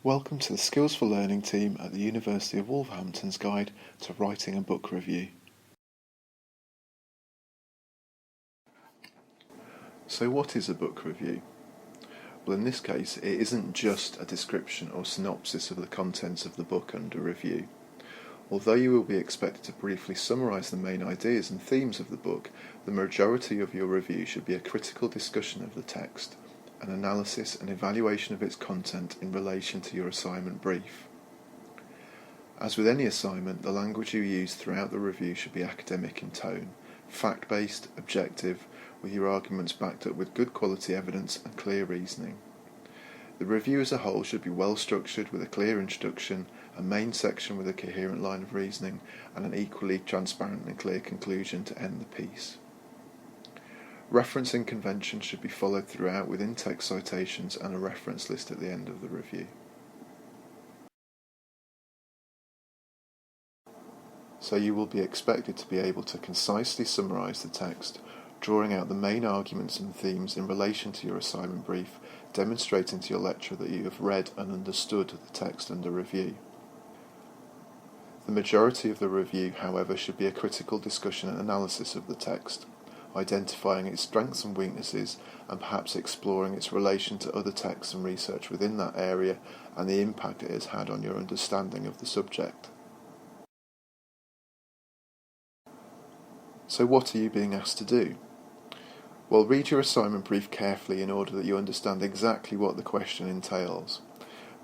Welcome to the Skills for Learning team at the University of Wolverhampton's Guide to Writing a Book Review. So what is a book review? Well, in this case, it isn't just a description or synopsis of the contents of the book under review. Although you will be expected to briefly summarise the main ideas and themes of the book, the majority of your review should be a critical discussion of the text, an analysis and evaluation of its content in relation to your assignment brief. As with any assignment, the language you use throughout the review should be academic in tone, fact-based, objective, with your arguments backed up with good quality evidence and clear reasoning. The review as a whole should be well structured with a clear introduction, a main section with a coherent line of reasoning, and an equally transparent and clear conclusion to end the piece. Referencing convention should be followed throughout with in-text citations and a reference list at the end of the review. So you will be expected to be able to concisely summarise the text, drawing out the main arguments and themes in relation to your assignment brief, demonstrating to your lecturer that you have read and understood the text under review. The majority of the review, however, should be a critical discussion and analysis of the text, identifying its strengths and weaknesses, and perhaps exploring its relation to other texts and research within that area and the impact it has had on your understanding of the subject. So what are you being asked to do? Well, read your assignment brief carefully in order that you understand exactly what the question entails.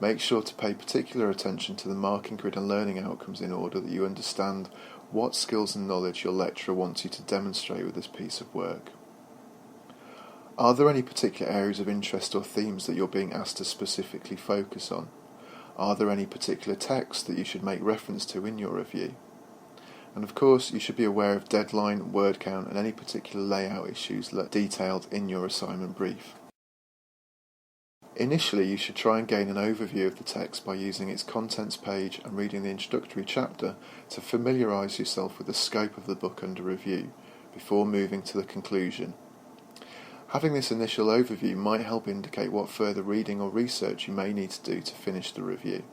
Make sure to pay particular attention to the marking grid and learning outcomes in order that you understand what skills and knowledge your lecturer wants you to demonstrate with this piece of work. Are there any particular areas of interest or themes that you're being asked to specifically focus on? Are there any particular texts that you should make reference to in your review? And of course, you should be aware of deadline, word count, and any particular layout issues detailed in your assignment brief. Initially, you should try and gain an overview of the text by using its contents page and reading the introductory chapter to familiarise yourself with the scope of the book under review, before moving to the conclusion. Having this initial overview might help indicate what further reading or research you may need to do to finish the review.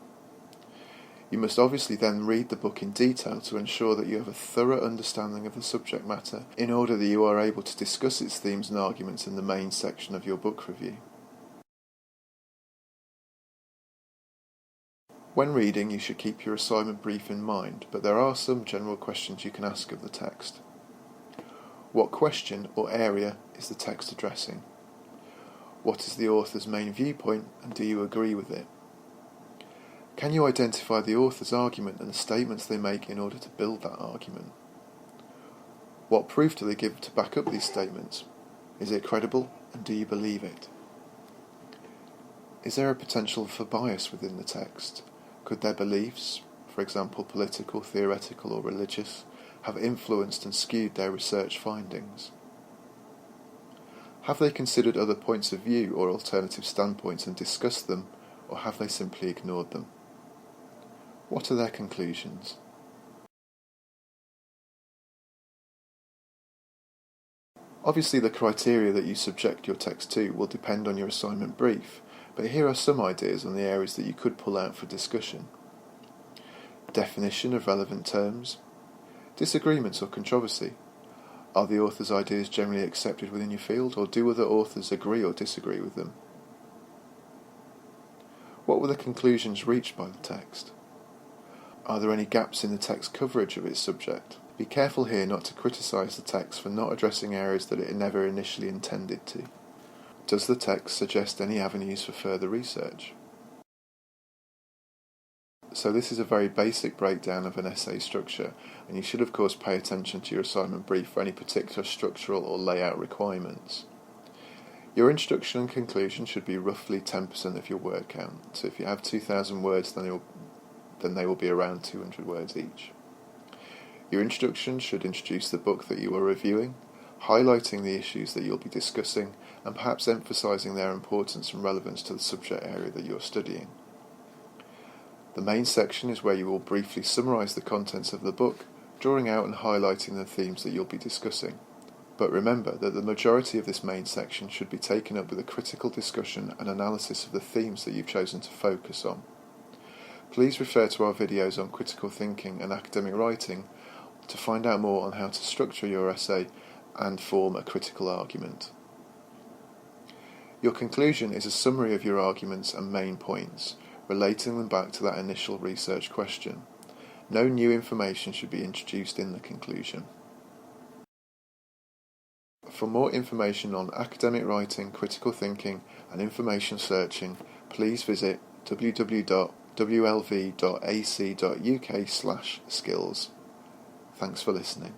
You must obviously then read the book in detail to ensure that you have a thorough understanding of the subject matter in order that you are able to discuss its themes and arguments in the main section of your book review. When reading, you should keep your assignment brief in mind, but there are some general questions you can ask of the text. What question or area is the text addressing? What is the author's main viewpoint, and do you agree with it? Can you identify the author's argument and the statements they make in order to build that argument? What proof do they give to back up these statements? Is it credible, and do you believe it? Is there a potential for bias within the text? Could their beliefs, for example political, theoretical or religious, have influenced and skewed their research findings? Have they considered other points of view or alternative standpoints and discussed them, or have they simply ignored them? What are their conclusions? Obviously, the criteria that you subject your text to will depend on your assignment brief, but here are some ideas on the areas that you could pull out for discussion. Definition of relevant terms. Disagreements or controversy. Are the author's ideas generally accepted within your field, or do other authors agree or disagree with them? What were the conclusions reached by the text? Are there any gaps in the text coverage of its subject? Be careful here not to criticise the text for not addressing areas that it never initially intended to. Does the text suggest any avenues for further research? So this is a very basic breakdown of an essay structure, and you should of course pay attention to your assignment brief for any particular structural or layout requirements. Your introduction and conclusion should be roughly 10% of your word count. So if you have 2,000 words, then they will be around 200 words each. Your introduction should introduce the book that you are reviewing, highlighting the issues that you'll be discussing, and perhaps emphasising their importance and relevance to the subject area that you're studying. The main section is where you will briefly summarise the contents of the book, drawing out and highlighting the themes that you'll be discussing. But remember that the majority of this main section should be taken up with a critical discussion and analysis of the themes that you've chosen to focus on. Please refer to our videos on critical thinking and academic writing to find out more on how to structure your essay and form a critical argument. Your conclusion is a summary of your arguments and main points, relating them back to that initial research question. No new information should be introduced in the conclusion. For more information on academic writing, critical thinking and information searching, please visit www.wlv.ac.uk/skills. Thanks for listening.